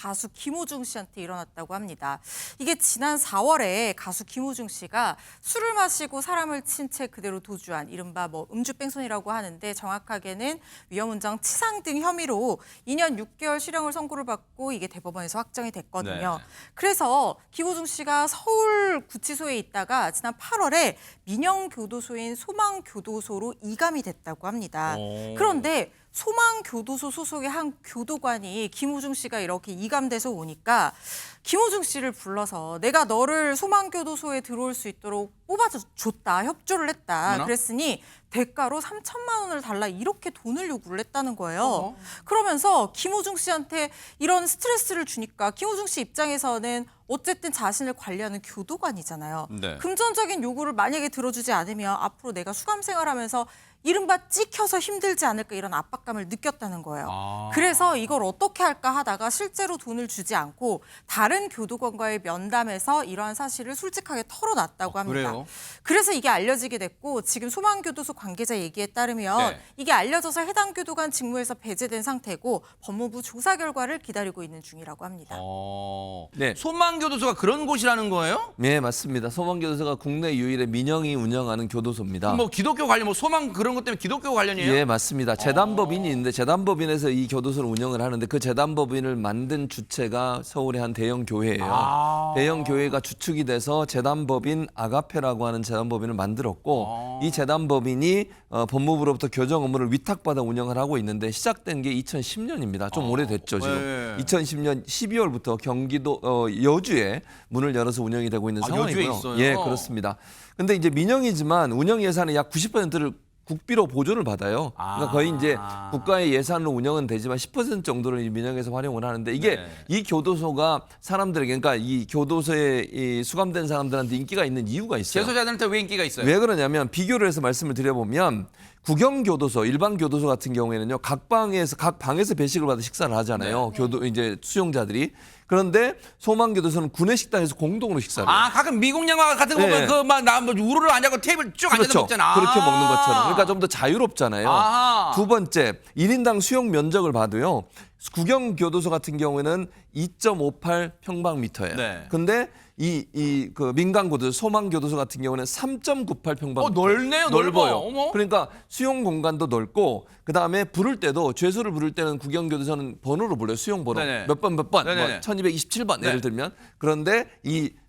가수 김호중 씨한테 일어났다고 합니다. 이게 지난 4월에 가수 김호중 씨가 술을 마시고 사람을 친 채 그대로 도주한 이른바 음주뺑소니라고 하는데 정확하게는 위험운전 치상 등 혐의로 2년 6개월 실형을 선고를 받고 이게 대법원에서 확정이 됐거든요. 네. 그래서 김호중 씨가 서울구치소에 있다가 지난 8월에 민영교도소인 소망교도소로 이감이 됐다고 합니다. 그런데 소망교도소 소속의 한 교도관이 김호중 씨가 이렇게 이감돼서 오니까 김호중 씨를 불러서 내가 너를 소망교도소에 들어올 수 있도록 뽑아줬다, 협조를 했다. 어머나? 그랬으니 대가로 3천만 원을 달라 이렇게 돈을 요구를 했다는 거예요. 그러면서 김호중 씨한테 이런 스트레스를 주니까 김호중 씨 입장에서는 어쨌든 자신을 관리하는 교도관이잖아요. 네. 금전적인 요구를 만약에 들어주지 않으면 앞으로 내가 수감 생활하면서 이른바 찍혀서 힘들지 않을까 이런 압박감을 느꼈다는 거예요. 그래서 이걸 어떻게 할까 하다가 실제로 돈을 주지 않고 다른 교도관과의 면담에서 이러한 사실을 솔직하게 털어놨다고 합니다. 그래요? 그래서 이게 알려지게 됐고 지금 소망교도소 관계자 얘기에 따르면 네. 이게 알려져서 해당 교도관 직무에서 배제된 상태고 법무부 조사 결과를 기다리고 있는 중이라고 합니다. 네. 소망교도소가 그런 곳이라는 거예요? 네, 맞습니다. 소망교도소가 국내 유일의 민영이 운영하는 교도소입니다. 뭐 기독교 관련, 뭐 소망 그런 것 때문에 기독교 관련이에요? 예, 맞습니다. 재단법인이 있는데 재단법인에서 이 교도소를 운영을 하는데 그 재단법인을 만든 주체가 서울의 한 대형 교회예요. 대형 교회가 주축이 돼서 재단법인 아가페라고 하는 재단법인을 만들었고 이 재단법인이 법무부로부터 교정 업무를 위탁받아 운영을 하고 있는데 시작된 게 2010년입니다. 좀 오래됐죠, 지금. 네. 2010년 12월부터 경기도 여주에 문을 열어서 운영이 되고 있는 상황이고요. 여주에 있어요? 예, 그렇습니다. 근데 이제 민영이지만 운영 예산의 약 90%를 국비로 보조를 받아요. 그러니까 거의 이제 국가의 예산으로 운영은 되지만 10% 정도를 이 민영에서 활용을 하는데 이게 이 교도소가 사람들에게 그러니까 이 교도소에 이 수감된 사람들한테 인기가 있는 이유가 있어요. 재소자들한테 왜 인기가 있어요? 왜 그러냐면 비교를 해서 말씀을 드려보면 구경교도소, 일반 교도소 같은 경우에는요 각 방에서 배식을 받아 식사를 하잖아요. 교도 이제 수용자들이. 그런데 소망교도소는 구내 식당에서 공동으로 식사를 해요. 가끔 미국 영화 같은 거 보면 네. 그막나 뭐 우르르 앉아서 테이블 쭉 앉아서 그렇죠. 먹잖아. 그렇게 먹는 것처럼. 그러니까 좀 더 자유롭잖아요. 아하. 두 번째, 1인당 수용 면적을 봐도요. 구경교도소 같은 경우에는 2.58 평방미터예요. 네. 근데 그 민간교도소, 소망교도소 같은 경우는 3.98 평방미터. 넓네요, 넓어요. 어머. 그러니까 수용 공간도 넓고 그다음에 부를 때도 죄수를 부를 때는 구경교도소는 번호로 불러요. 수용 번호. 네네. 몇 번 몇 번. 뭐 네네네. 1227번 네. 예를 들면. 그런데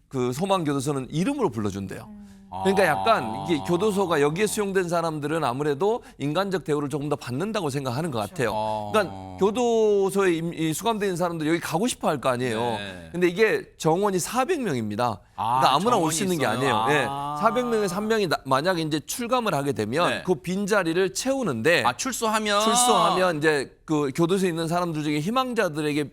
그 소망교도소는 이름으로 불러준대요. 그러니까 약간 이게 교도소가 여기에 수용된 사람들은 아무래도 인간적 대우를 조금 더 받는다고 생각하는 것 같아요. 그러니까 교도소에 수감되어 있는 사람들 여기 가고 싶어 할 거 아니에요. 네. 근데 이게 정원이 400명입니다. 그러니까 아무나 올 정원이 수 있는 게 있어요? 아니에요. 예. 400명에서 한 명이 만약에 이제 출감을 하게 되면 네. 그 빈자리를 채우는데 출소하면 이제 그 교도소에 있는 사람들 중에 희망자들에게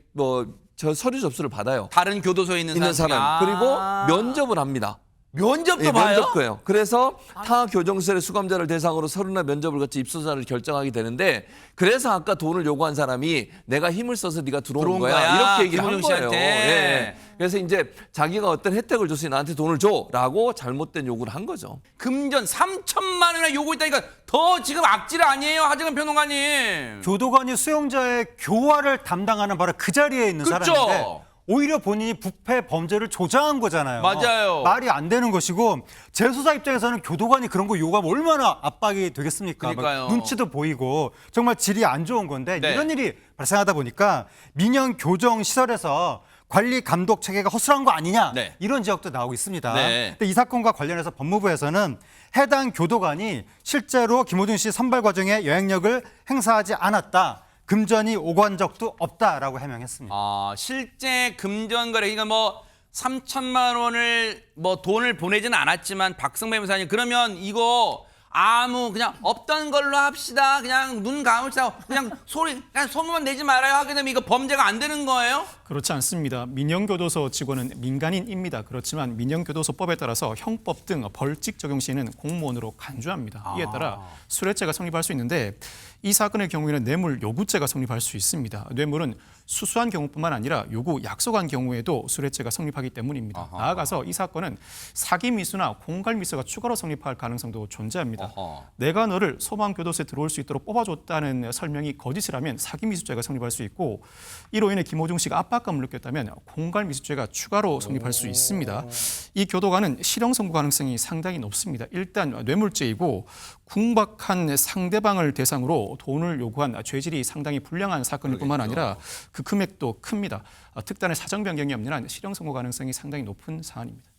저 서류 접수를 받아요. 다른 교도소에 있는 사람. 그리고 면접을 합니다. 면접도 예, 봐요? 면접도요. 그래서 타 교정시설의 수감자를 대상으로 서류나 면접을 거쳐 입소자를 결정하게 되는데 그래서 아까 돈을 요구한 사람이 내가 힘을 써서 네가 들어온 거야. 이렇게 얘기를 한 김호중 거예요. 씨한테. 예. 그래서 이제 자기가 어떤 혜택을 줬으니 나한테 돈을 줘라고 잘못된 요구를 한 거죠. 금전 3천만 원이나 요구했다니까 더 지금 악질 아니에요, 하정은 평론가님? 교도관이 수용자의 교화를 담당하는 바로 그 자리에 있는 그쵸? 사람인데 오히려 본인이 부패 범죄를 조장한 거잖아요. 맞아요. 말이 안 되는 것이고 재수사 입장에서는 교도관이 그런 거 요구하면 얼마나 압박이 되겠습니까? 막 그러니까요. 눈치도 보이고 정말 질이 안 좋은 건데 네. 이런 일이 발생하다 보니까 민영 교정 시설에서 관리 감독 체계가 허술한 거 아니냐 네. 이런 지적도 나오고 있습니다. 네. 근데 이 사건과 관련해서 법무부에서는 해당 교도관이 실제로 김호중 씨 선발 과정에 영향력을 행사하지 않았다. 금전이 오간 적도 없다라고 해명했습니다. 실제 금전 거래, 그러니까 뭐 3천만 원을 뭐 돈을 보내지는 않았지만 박승배 변호사님 그러면 이거 그냥 없던 걸로 합시다. 그냥 눈 감읍시다. 그냥 소문만 내지 말아요. 하게 되면 이거 범죄가 안 되는 거예요? 그렇지 않습니다. 민영교도소 직원은 민간인입니다. 그렇지만 민영교도소법에 따라서 형법 등 벌칙 적용 시에는 공무원으로 간주합니다. 이에 따라 수뢰죄가 성립할 수 있는데 이 사건의 경우에는 뇌물 요구죄가 성립할 수 있습니다. 뇌물은 수수한 경우뿐만 아니라 요구 약속한 경우에도 수뢰죄가 성립하기 때문입니다. 나아가서 이 사건은 사기 미수나 공갈 미수가 추가로 성립할 가능성도 존재합니다. 내가 너를 소망교도소에 들어올 수 있도록 뽑아줬다는 설명이 거짓이라면 사기 미수죄가 성립할 수 있고 이로 인해 김호중 씨가 압박 강박감을 느꼈다면 공갈미수죄가 추가로 성립할 수 있습니다. 이 교도관은 실형 선고 가능성이 상당히 높습니다. 일단 뇌물죄이고 궁박한 상대방을 대상으로 돈을 요구한 죄질이 상당히 불량한 사건일 뿐만 아니라 그 금액도 큽니다. 특단의 사정 변경이 없는 한 실형 선고 가능성이 상당히 높은 사안입니다.